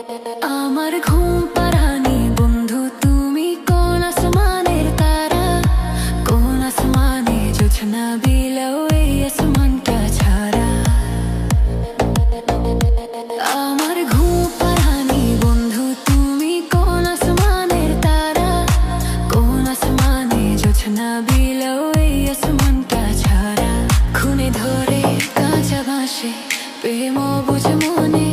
আমার ঘুম পাড়ানি বন্ধু তুমি কোন আসমানের তারা, কোন আসমানে জোছনা বিলাও এই আসমানটা ছাড়া। আমার ঘুম পাড়ানি বন্ধু তুমি কোন আসমানের তারা, কোন আসমানে জোছনা বিলাও এই আসমানটা ছাড়া। খুনে ধরে কাঁচা বাঁশে প্রেম বুঝে মনে,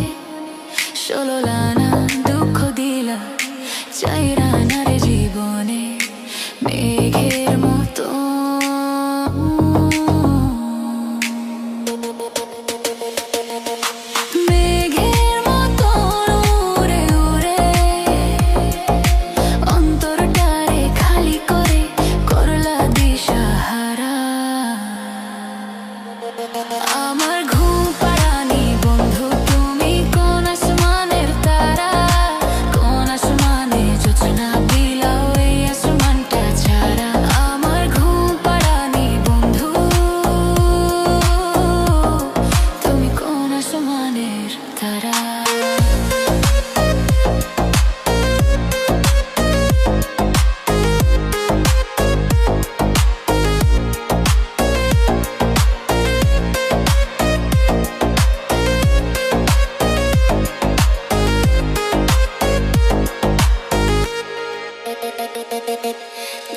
16 আনা দুঃখ দিলা চাইরা না রে জীবনে। মেঘের মতো মেঘের মতো উড়ে উড়ে অন্তরটারে খালি করে করলা দিশাহারা। আমার ঘুম পাড়ানি বন্ধু তুমি কোন আসমানের তারা, কোন আসমানে জোছনা বিলাও এই আসমানটা ছাড়া। আমার ঘুম পাড়ানি বন্ধু তুমি কোন আসমানের তারা।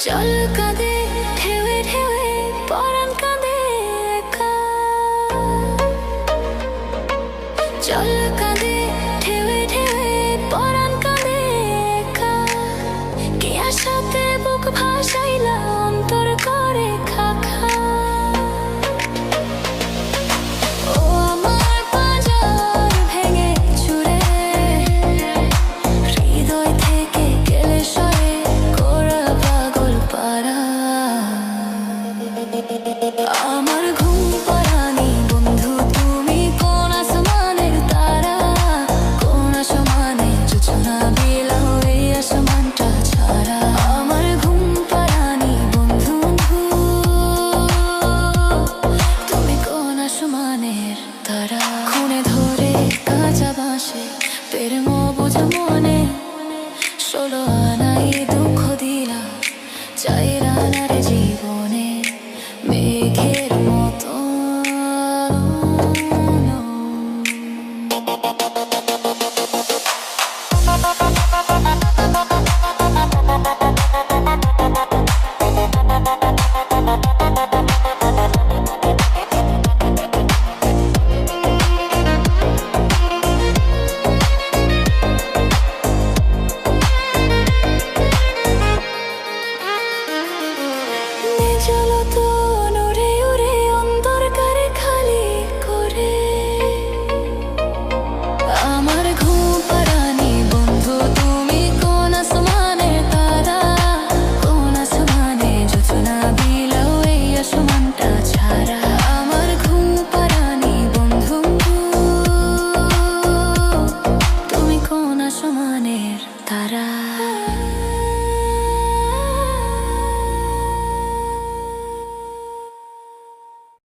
জল কাঁদে ঢেউে ঢেউে পরাণ কাঁদে একা, জল কাঁদে ঢেউে ঢেউে পরাণ